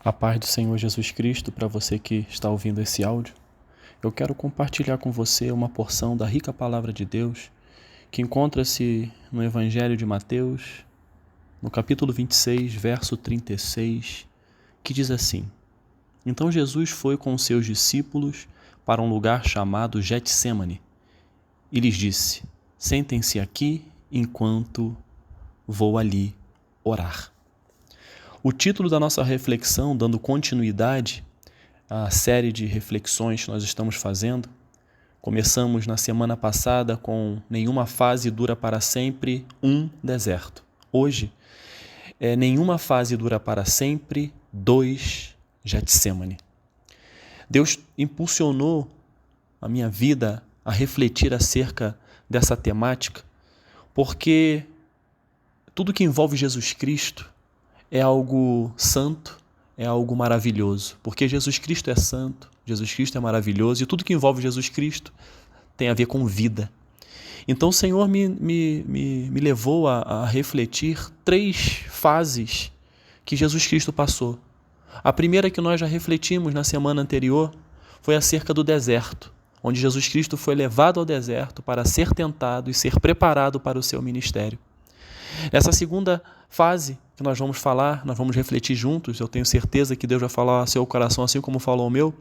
A paz do Senhor Jesus Cristo para você que está ouvindo esse áudio. Eu quero compartilhar com você uma porção da rica palavra de Deus que encontra-se no Evangelho de Mateus, no capítulo 26, verso 36, que diz assim: Então Jesus foi com os seus discípulos para um lugar chamado Getsêmani e lhes disse: Sentem-se aqui enquanto vou ali orar. O título da nossa reflexão, dando continuidade à série de reflexões que nós estamos fazendo, começamos na semana passada com Nenhuma fase dura para sempre, um deserto. Hoje, Nenhuma fase dura para sempre, 2 Getsêmani. Deus impulsionou a minha vida a refletir acerca dessa temática, porque tudo que envolve Jesus Cristo é algo santo, é algo maravilhoso, porque Jesus Cristo é santo, Jesus Cristo é maravilhoso e tudo que envolve Jesus Cristo tem a ver com vida. Então o Senhor me levou a refletir 3 fases que Jesus Cristo passou. A primeira que nós já refletimos na semana anterior foi acerca do deserto, onde Jesus Cristo foi levado ao deserto para ser tentado e ser preparado para o seu ministério. Essa segunda fase que nós vamos falar, nós vamos refletir juntos, eu tenho certeza que Deus vai falar ao seu coração assim como falou ao meu,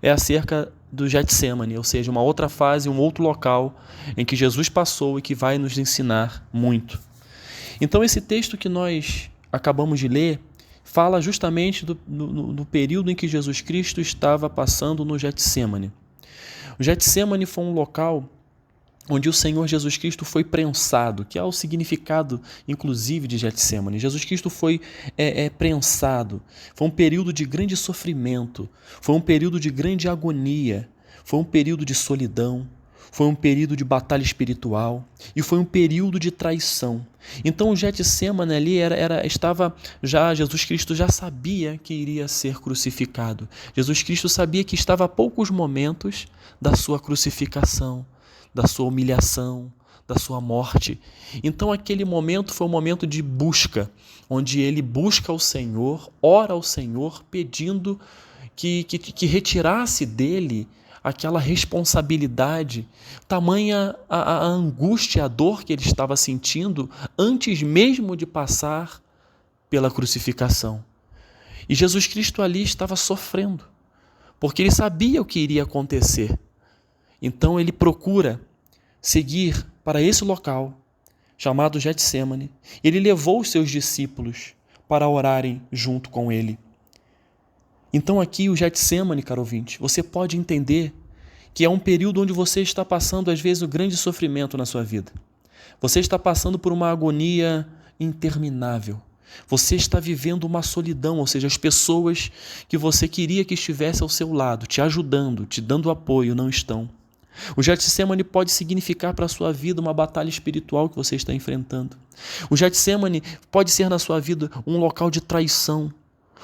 é acerca do Getsêmani, ou seja, uma outra fase, um outro local em que Jesus passou e que vai nos ensinar muito. Então esse texto que nós acabamos de ler fala justamente do período em que Jesus Cristo estava passando no Getsêmani. O Getsêmani foi um local onde o Senhor Jesus Cristo foi prensado, que é o significado, inclusive, de Getsêmani. Jesus Cristo foi prensado. Foi um período de grande sofrimento, foi um período de grande agonia, foi um período de solidão, foi um período de batalha espiritual e foi um período de traição. Então o Getsêmani ali Jesus Cristo já sabia que iria ser crucificado. Jesus Cristo sabia que estava a poucos momentos da sua crucificação, da sua humilhação, da sua morte. Então aquele momento foi um momento de busca, onde ele busca o Senhor, ora ao Senhor, pedindo que retirasse dele aquela responsabilidade, tamanha a angústia, a dor que ele estava sentindo antes mesmo de passar pela crucificação. E Jesus Cristo ali estava sofrendo, porque ele sabia o que iria acontecer. Então ele procura seguir para esse local, chamado Getsêmani. Ele levou os seus discípulos para orarem junto com ele. Então aqui o Getsêmani, caro ouvinte, você pode entender que é um período onde você está passando, às vezes, um grande sofrimento na sua vida. Você está passando por uma agonia interminável. Você está vivendo uma solidão, ou seja, as pessoas que você queria que estivessem ao seu lado, te ajudando, te dando apoio, não estão. O Getsêmani pode significar para a sua vida uma batalha espiritual que você está enfrentando. O Getsêmani pode ser na sua vida um local de traição.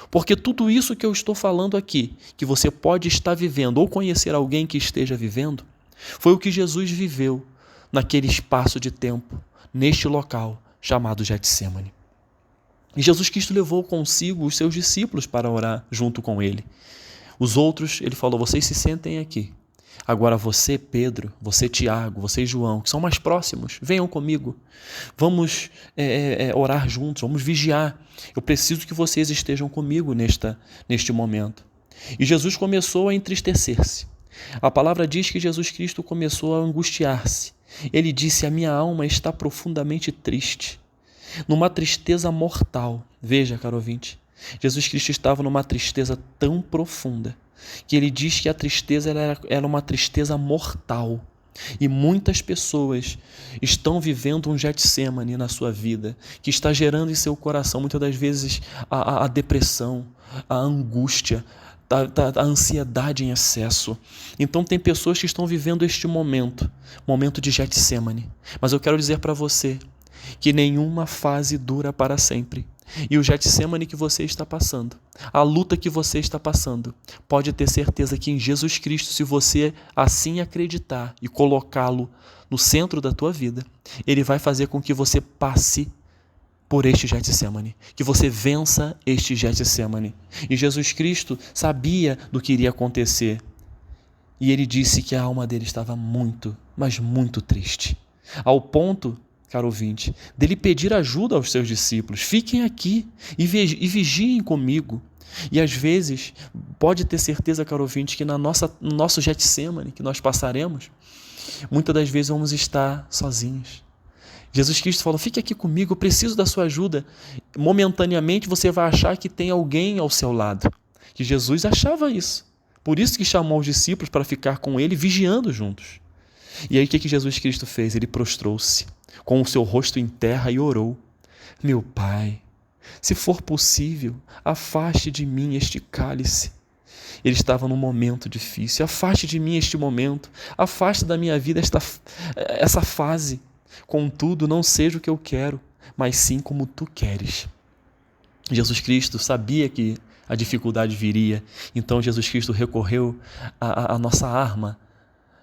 Porque tudo isso que eu estou falando aqui, que você pode estar vivendo ou conhecer alguém que esteja vivendo, foi o que Jesus viveu naquele espaço de tempo, neste local chamado Getsêmani. E Jesus Cristo levou consigo os seus discípulos para orar junto com ele. Os outros, ele falou, vocês se sentem aqui. Agora você, Pedro, você, Tiago, você, João, que são mais próximos, venham comigo. Vamos orar juntos, vamos vigiar. Eu preciso que vocês estejam comigo neste momento. E Jesus começou a entristecer-se. A palavra diz que Jesus Cristo começou a angustiar-se. Ele disse, a minha alma está profundamente triste, numa tristeza mortal. Veja, caro ouvinte, Jesus Cristo estava numa tristeza tão profunda que ele diz que a tristeza era uma tristeza mortal. E muitas pessoas estão vivendo um Getsêmani na sua vida, que está gerando em seu coração, muitas das vezes, a depressão, a angústia, a ansiedade em excesso. Então tem pessoas que estão vivendo este momento de Getsêmani. Mas eu quero dizer para você que nenhuma fase dura para sempre. E o Getsêmani que você está passando, a luta que você está passando, pode ter certeza que em Jesus Cristo, se você assim acreditar e colocá-lo no centro da tua vida, ele vai fazer com que você passe por este Getsemane, que você vença este Getsemane. E Jesus Cristo sabia do que iria acontecer. E ele disse que a alma dele estava muito, mas muito triste. Ao ponto, caro ouvinte, dele pedir ajuda aos seus discípulos. Fiquem aqui e vigiem comigo. E às vezes, pode ter certeza, caro ouvinte, que no nosso Getsemane que nós passaremos, muitas das vezes vamos estar sozinhos. Jesus Cristo falou, fique aqui comigo, eu preciso da sua ajuda. Momentaneamente você vai achar que tem alguém ao seu lado. Que Jesus achava isso. Por isso que chamou os discípulos para ficar com ele, vigiando juntos. E aí o que Jesus Cristo fez? Ele prostrou-se, com o seu rosto em terra e orou. Meu Pai, se for possível, afaste de mim este cálice. Ele estava num momento difícil. Afaste de mim este momento. Afaste da minha vida essa fase. Contudo, não seja o que eu quero, mas sim como tu queres. Jesus Cristo sabia que a dificuldade viria, então Jesus Cristo recorreu à nossa arma,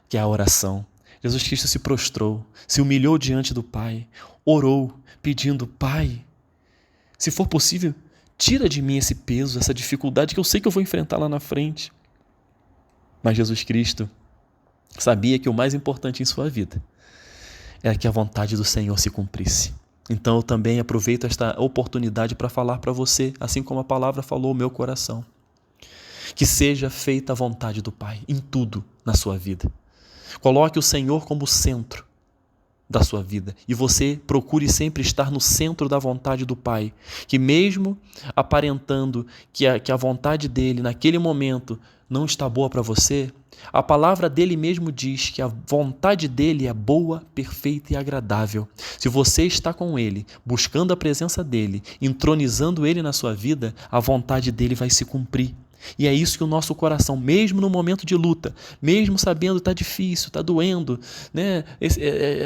que é a oração. Jesus Cristo se prostrou, se humilhou diante do Pai, orou, pedindo, Pai, se for possível, tira de mim esse peso, essa dificuldade que eu sei que eu vou enfrentar lá na frente. Mas Jesus Cristo sabia que o mais importante em sua vida era que a vontade do Senhor se cumprisse. Então eu também aproveito esta oportunidade para falar para você, assim como a palavra falou ao meu coração, que seja feita a vontade do Pai em tudo na sua vida. Coloque o Senhor como centro da sua vida e você procure sempre estar no centro da vontade do Pai, que mesmo aparentando que a vontade dele naquele momento não está boa para você, a palavra dele mesmo diz que a vontade dele é boa, perfeita e agradável. Se você está com ele, buscando a presença dele, entronizando ele na sua vida, a vontade dele vai se cumprir. E é isso que o nosso coração, mesmo no momento de luta, mesmo sabendo que está difícil, está doendo, né?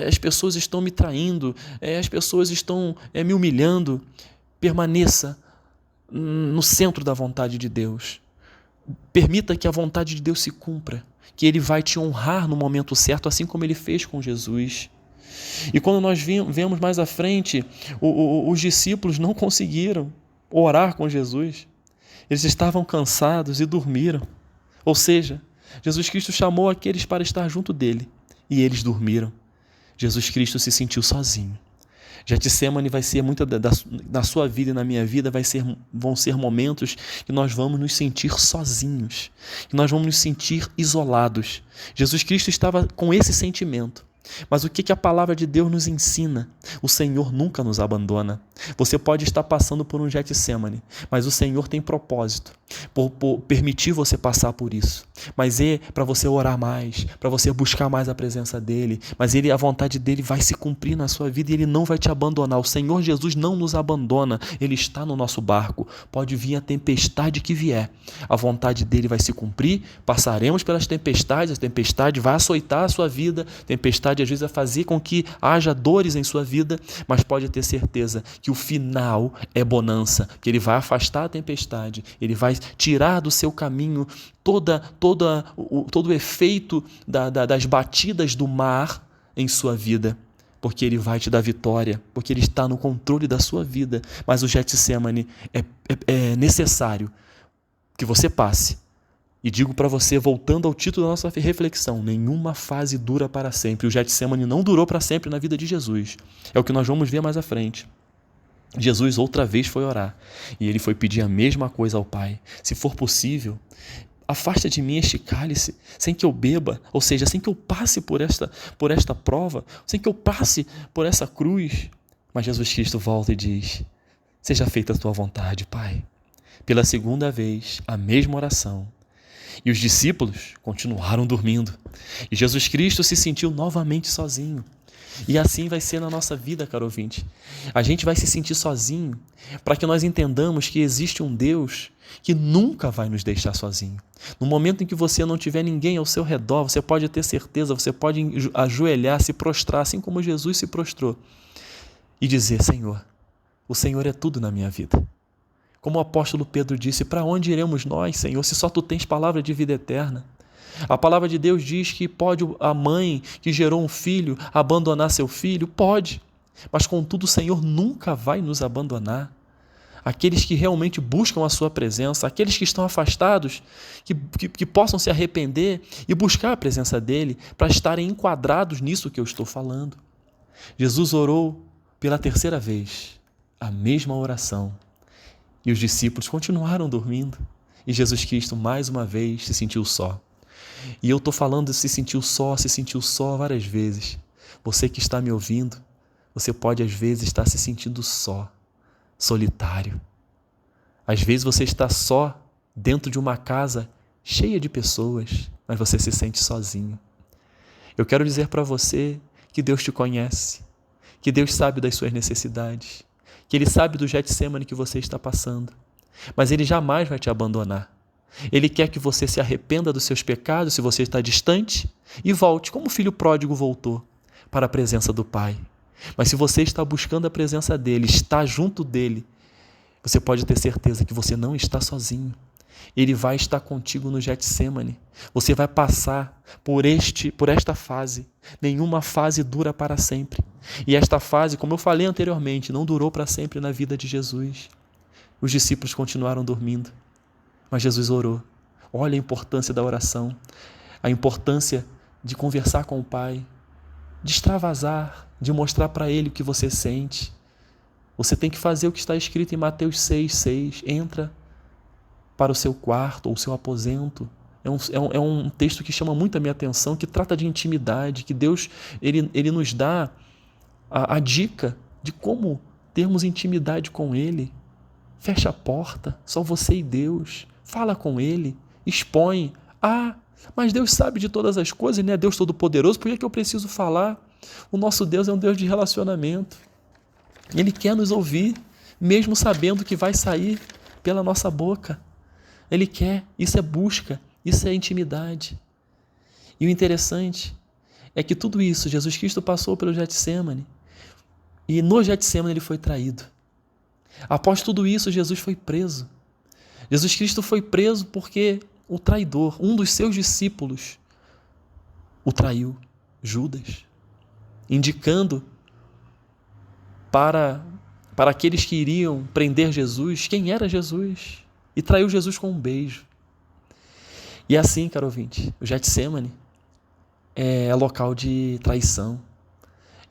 As pessoas estão me traindo, as pessoas estão me humilhando, permaneça no centro da vontade de Deus. Permita que a vontade de Deus se cumpra, que Ele vai te honrar no momento certo, assim como Ele fez com Jesus. E quando nós vemos mais à frente, os discípulos não conseguiram orar com Jesus. Eles estavam cansados e dormiram. Ou seja, Jesus Cristo chamou aqueles para estar junto dele e eles dormiram. Jesus Cristo se sentiu sozinho. Getsemane vai ser na sua vida e na minha vida vão ser momentos que nós vamos nos sentir sozinhos, que nós vamos nos sentir isolados. Jesus Cristo estava com esse sentimento. Mas o que a palavra de Deus nos ensina? O Senhor nunca nos abandona. Você pode estar passando por um Getsemane, mas o Senhor tem propósito por permitir você passar por isso. Mas é para você orar mais, para você buscar mais a presença dEle. Mas a vontade dEle vai se cumprir na sua vida e Ele não vai te abandonar. O Senhor Jesus não nos abandona. Ele está no nosso barco. Pode vir a tempestade que vier. A vontade dEle vai se cumprir. Passaremos pelas tempestades. A tempestade vai açoitar a sua vida. A tempestade às vezes vai fazer com que haja dores em sua vida. Mas pode ter certeza que o final é bonança. Que Ele vai afastar a tempestade. Ele vai tirar do seu caminho todo o efeito das batidas do mar em sua vida, porque Ele vai te dar vitória, porque Ele está no controle da sua vida. Mas o Getsemane é necessário que você passe. E digo para você, voltando ao título da nossa reflexão, nenhuma fase dura para sempre. O Getsemane não durou para sempre na vida de Jesus. É o que nós vamos ver mais à frente. Jesus outra vez foi orar e ele foi pedir a mesma coisa ao Pai. Se for possível, afasta de mim este cálice, sem que eu beba, ou seja, sem que eu passe por esta prova, sem que eu passe por essa cruz. Mas Jesus Cristo volta e diz, seja feita a tua vontade, Pai. Pela segunda vez, a mesma oração. E os discípulos continuaram dormindo. E Jesus Cristo se sentiu novamente sozinho. E assim vai ser na nossa vida, caro ouvinte. A gente vai se sentir sozinho para que nós entendamos que existe um Deus que nunca vai nos deixar sozinho. No momento em que você não tiver ninguém ao seu redor, você pode ter certeza, você pode ajoelhar, se prostrar, assim como Jesus se prostrou, e dizer, Senhor, o Senhor é tudo na minha vida. Como o apóstolo Pedro disse, para onde iremos nós, Senhor, se só Tu tens palavra de vida eterna? A palavra de Deus diz que pode a mãe que gerou um filho abandonar seu filho? Pode, mas contudo o Senhor nunca vai nos abandonar. Aqueles que realmente buscam a sua presença, aqueles que estão afastados, que possam se arrepender e buscar a presença dele para estarem enquadrados nisso que eu estou falando. Jesus orou pela terceira vez, a mesma oração, e os discípulos continuaram dormindo, e Jesus Cristo mais uma vez se sentiu só. E eu estou falando de se sentiu só várias vezes. Você que está me ouvindo, você pode às vezes estar se sentindo só, solitário. Às vezes você está só dentro de uma casa cheia de pessoas, mas você se sente sozinho. Eu quero dizer para você que Deus te conhece, que Deus sabe das suas necessidades, que Ele sabe do Getsemane que você está passando, mas Ele jamais vai te abandonar. Ele quer que você se arrependa dos seus pecados, se você está distante, e volte, como o filho pródigo voltou, para a presença do Pai. Mas se você está buscando a presença dEle, está junto dEle, você pode ter certeza que você não está sozinho. Ele vai estar contigo no Getsemane. Você vai passar por esta fase. Nenhuma fase dura para sempre. E esta fase, como eu falei anteriormente, não durou para sempre na vida de Jesus. Os discípulos continuaram dormindo, mas Jesus orou. Olha a importância da oração, a importância de conversar com o Pai, de extravasar, de mostrar para Ele o que você sente. Você tem que fazer o que está escrito em Mateus 6,6. Entra para o seu quarto ou o seu aposento. É um texto que chama muito a minha atenção, que trata de intimidade, que Deus ele nos dá a dica de como termos intimidade com Ele. Fecha a porta, só você e Deus. Fala com Ele, expõe. Mas Deus sabe de todas as coisas, Ele é Deus Todo-Poderoso, por que eu preciso falar? O nosso Deus é um Deus de relacionamento. Ele quer nos ouvir, mesmo sabendo que vai sair pela nossa boca. Ele quer, isso é busca, isso é intimidade. E o interessante é que tudo isso, Jesus Cristo passou pelo Getsemane, e no Getsemane Ele foi traído. Após tudo isso, Jesus foi preso. Jesus Cristo foi preso porque o traidor, um dos seus discípulos, o traiu, Judas, indicando para aqueles que iriam prender Jesus quem era Jesus, e traiu Jesus com um beijo. E assim, caro ouvinte, o Getsemane é local de traição,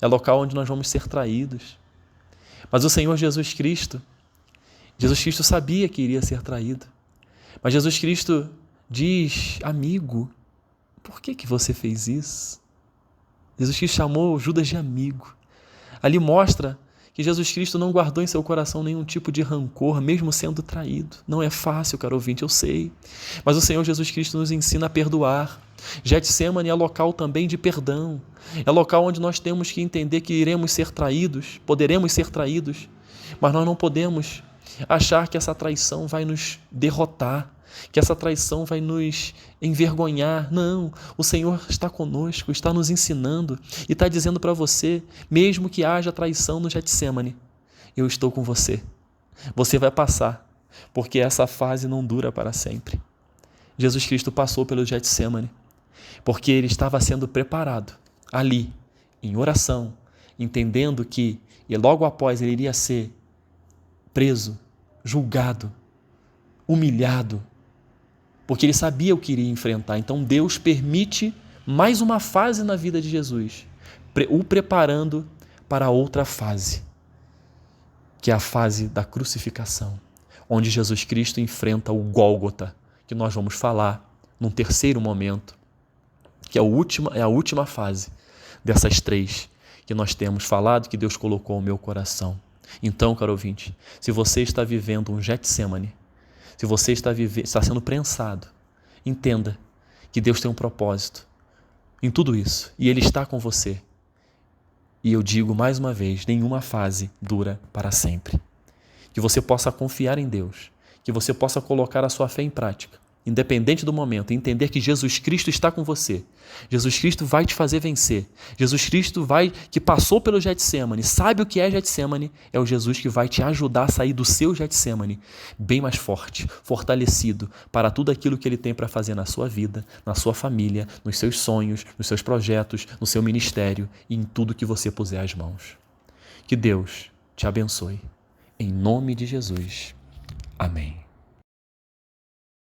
é local onde nós vamos ser traídos. Mas o Senhor Jesus Cristo sabia que iria ser traído. Mas Jesus Cristo diz: amigo, por que você fez isso? Jesus Cristo chamou Judas de amigo. Ali mostra que Jesus Cristo não guardou em seu coração nenhum tipo de rancor, mesmo sendo traído. Não é fácil, caro ouvinte, eu sei. Mas o Senhor Jesus Cristo nos ensina a perdoar. Getsemane é local também de perdão. É local onde nós temos que entender que iremos ser traídos, poderemos ser traídos, mas nós não podemos achar que essa traição vai nos derrotar, que essa traição vai nos envergonhar. Não, o Senhor está conosco, está nos ensinando e está dizendo para você, mesmo que haja traição no Getsemane, eu estou com você. Você vai passar, porque essa fase não dura para sempre. Jesus Cristo passou pelo Getsemane, porque Ele estava sendo preparado ali, em oração, entendendo que e logo após Ele iria ser preso, julgado, humilhado, porque Ele sabia o que iria enfrentar. Então Deus permite mais uma fase na vida de Jesus, o preparando para outra fase, que é a fase da crucificação, onde Jesus Cristo enfrenta o Gólgota, que nós vamos falar num terceiro momento, que é a última fase dessas três que nós temos falado, que Deus colocou no meu coração. Então, caro ouvinte, se você está vivendo um Getsemane, se você está sendo prensado, entenda que Deus tem um propósito em tudo isso e Ele está com você. E eu digo mais uma vez, nenhuma fase dura para sempre. Que você possa confiar em Deus, que você possa colocar a sua fé em prática, independente do momento, e entender que Jesus Cristo está com você. Jesus Cristo vai te fazer vencer. Jesus Cristo que passou pelo Getsemane, sabe o que é Getsemane, é o Jesus que vai te ajudar a sair do seu Getsemane bem mais forte, fortalecido para tudo aquilo que Ele tem para fazer na sua vida, na sua família, nos seus sonhos, nos seus projetos, no seu ministério e em tudo que você puser as mãos. Que Deus te abençoe. Em nome de Jesus. Amém.